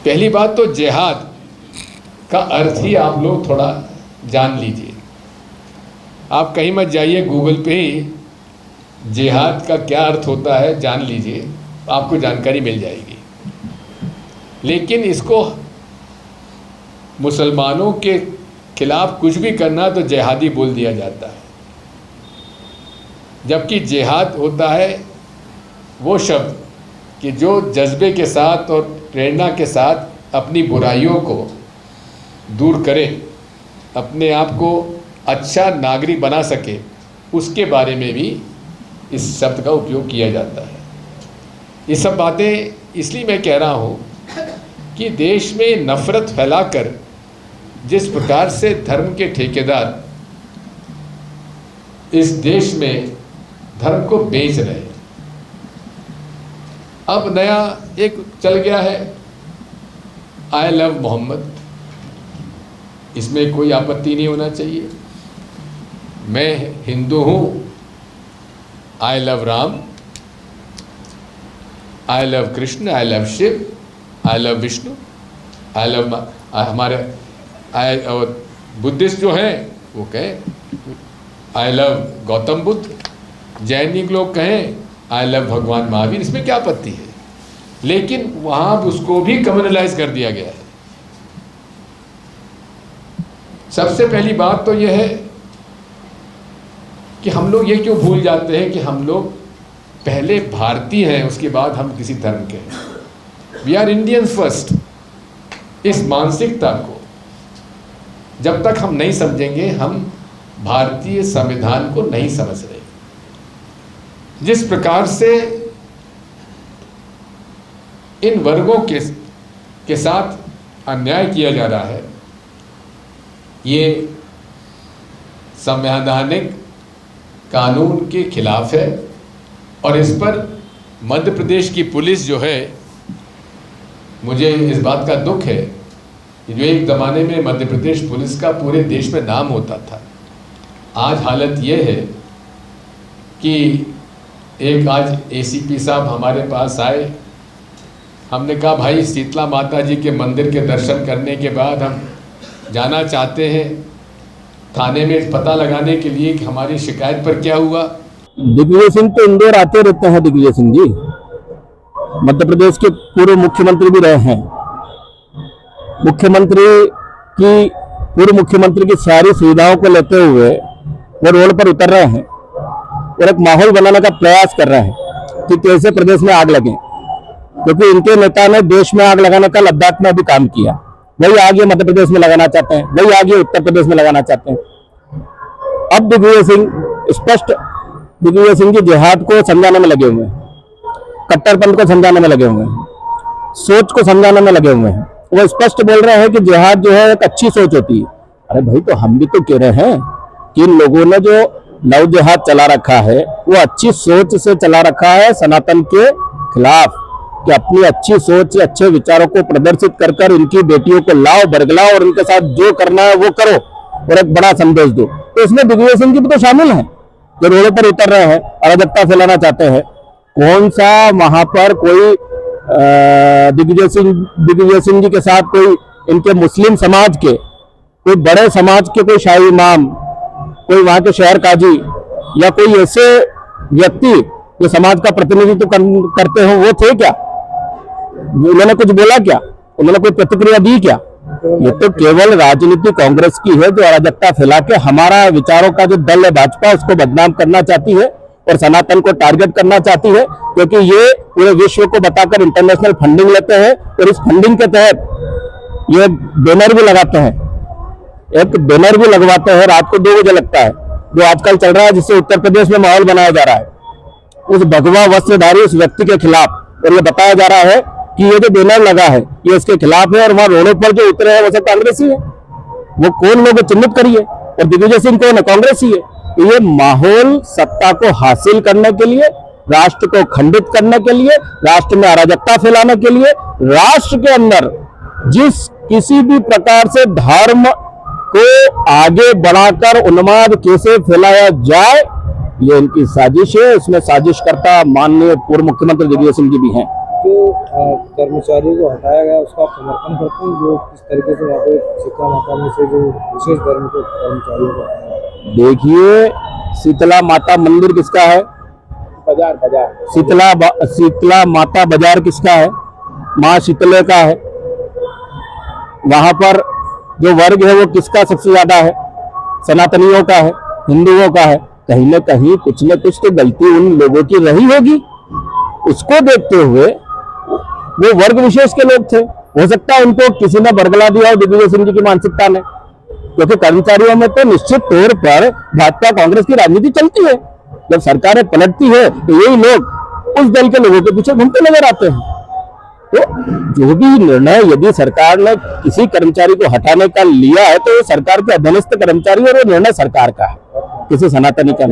पहली बात तो जिहाद का अर्थ ही आप लोग थोड़ा जान लीजिए। आप कहीं मत जाइए, गूगल पे ही जिहाद का क्या अर्थ होता है जान लीजिए, आपको जानकारी मिल जाएगी। लेकिन इसको मुसलमानों के खिलाफ कुछ भी करना तो जिहादी बोल दिया जाता है, जबकि जिहाद होता है वो शब्द कि जो जज्बे के साथ और प्रेरणा के साथ अपनी बुराइयों को दूर करे, अपने आप को अच्छा नागरिक बना सके, उसके बारे में भी इस शब्द का उपयोग किया जाता है। ये सब बातें इसलिए मैं कह रहा हूँ कि देश में नफ़रत फैलाकर जिस प्रकार से धर्म के ठेकेदार इस देश में धर्म को बेच रहे हैं। अब नया एक चल गया है, आई लव मोहम्मद। इसमें कोई आपत्ति नहीं होना चाहिए। मैं हिंदू हूँ, I love Ram, I love Krishna, I love Shiv, I love Vishnu, I love हमारे और बुद्धिस्ट जो हैं वो कहें आई लव गौतम बुद्ध, जैनिक लोग कहें आई लव भगवान महावीर। इसमें क्या आपत्ति है? लेकिन वहाँ उसको भी कम्युनलाइज कर दिया गया है। सबसे पहली बात तो यह है कि हम लोग ये क्यों भूल जाते हैं कि हम लोग पहले भारतीय हैं, उसके बाद हम किसी धर्म के हैं। We are Indians first. इस मानसिकता को जब तक हम नहीं समझेंगे, हम भारतीय संविधान को नहीं समझ रहे। जिस प्रकार से इन वर्गों के साथ अन्याय किया जा रहा है, ये संवैधानिक कानून के खिलाफ है। और इस पर मध्य प्रदेश की पुलिस जो है, मुझे इस बात का दुख है कि जो एक ज़माने में मध्य प्रदेश पुलिस का पूरे देश में नाम होता था, आज हालत ये है कि एक आज एसीपी साहब हमारे पास आए। हमने कहा भाई शीतला माता जी के मंदिर के दर्शन करने के बाद हम जाना चाहते हैं थाने में पता लगाने के लिए कि हमारी शिकायत पर क्या हुआ। दिग्विजय सिंह तो इंदौर आते रहते हैं। दिग्विजय सिंह जी मध्य प्रदेश के पूर्व मुख्यमंत्री भी रहे हैं। पूर्व मुख्यमंत्री की सारी सुविधाओं को लेते हुए वो रोड पर उतर रहे हैं और एक माहौल बनाने का प्रयास कर रहे हैं कि कैसे प्रदेश में आग लगे, क्योंकि इनके नेता ने देश में आग लगाने का लद्दाख में भी काम किया। वही आग ये मध्य प्रदेश में लगाना चाहते हैं, वही आग ये उत्तर प्रदेश में लगाना चाहते हैं। अब दिग्विजय सिंह की जिहाद को समझाने में लगे हुए हैं, कट्टरपंथ को समझाने में लगे हुए हैं, सोच को समझाने में लगे हुए हैं। वो स्पष्ट बोल रहे हैं कि जिहाद जो है एक अच्छी सोच होती है। अरे भाई, तो हम भी तो कह रहे हैं कि इन लोगों ने जो लव जिहाद चला रखा है वो अच्छी सोच से चला रखा है सनातन के खिलाफ, कि अपनी अच्छी सोच, अच्छे विचारों को प्रदर्शित कर कर इनकी बेटियों को लाओ, बरगलाओ और उनके साथ जो करना है वो करो और एक बड़ा संदेश दो। तो इसमें दिग्विजय सिंह जी भी तो शामिल हैं, जो रोडों पर उतर रहे हैं, अराजकता फैलाना चाहते हैं। कौन सा वहां पर कोई दिग्विजय सिंह जी के साथ कोई इनके मुस्लिम समाज के, कोई बड़े समाज के कोई शाही इमाम, कोई वहां के शहर काजी या कोई ऐसे व्यक्ति जो समाज का प्रतिनिधित्व करते हो वो थे क्या? उन्होंने कुछ बोला क्या? उन्होंने कोई प्रतिक्रिया दी क्या? ये तो केवल राजनीति कांग्रेस की है, जो अराजकता फैला के हमारा विचारों का जो दल है भाजपा, उसको बदनाम करना चाहती है और सनातन को टारगेट करना चाहती है, क्योंकि ये पूरे विश्व को बताकर इंटरनेशनल फंडिंग लेते हैं और इस फंडिंग के तहत ये बैनर भी लगाते हैं। एक बैनर भी लगवाते हैं, रात को 2 बजे लगता है, जो आजकल चल रहा है, जिससे उत्तर प्रदेश में माहौल बनाया जा रहा है उस भगवा वस्त्रधारी उस व्यक्ति के खिलाफ। और ये बताया जा रहा है कि ये जो बैनर लगा है ये इसके खिलाफ है और वहां रोडों पर जो उतरे हैं वो सब कांग्रेसी है। वो कौन लोग चिन्हित करिए, और दिग्विजय सिंह कौन है? कांग्रेसी है। तो ये माहौल सत्ता को हासिल करने के लिए, राष्ट्र को खंडित करने के लिए, राष्ट्र में अराजकता फैलाने के लिए, राष्ट्र के अंदर जिस किसी भी प्रकार से धर्म को आगे बढ़ाकर उन्माद कैसे फैलाया जाए, ये इनकी साजिश है। इसमें साजिशकर्ता माननीय पूर्व मुख्यमंत्री दिग्विजय सिंह जी भी हैं। जो कर्मचारियों को हटाया गया उसका आप समर्थन करते हैं, जो किस तरीके से वहाँ पे शीतला माता में से जो विशेष धर्म के कर्मचारियों को हटाया गया? देखिए, शीतला माता मंदिर किसका है? बाजार शीतला माता बाजार किसका है? माँ शीतले का है। वहां पर जो वर्ग है वो किसका सबसे ज्यादा है? सनातनियों का है, हिंदुओं का है। कहीं न कहीं कुछ न कुछ तो गलती उन लोगों की रही होगी। उसको देखते हुए वो वर्ग विशेष के लोग थे, हो सकता है उनको किसी ने बरगला दिया हो दिग्विजय सिंह जी की मानसिकता ने, क्योंकि कर्मचारियों में तो निश्चित तौर पर भाजपा कांग्रेस की राजनीति चलती है। जब सरकारें पलटती है तो यही लोग उस दल के लोगों के पीछे घूमते नजर आते हैं। तो जो भी निर्णय यदि सरकार ने किसी कर्मचारी को हटाने का लिया है तो वो सरकार के अधीनस्थ कर्मचारी और वो निर्णय सरकार का है, किसी सनातनी का नहीं।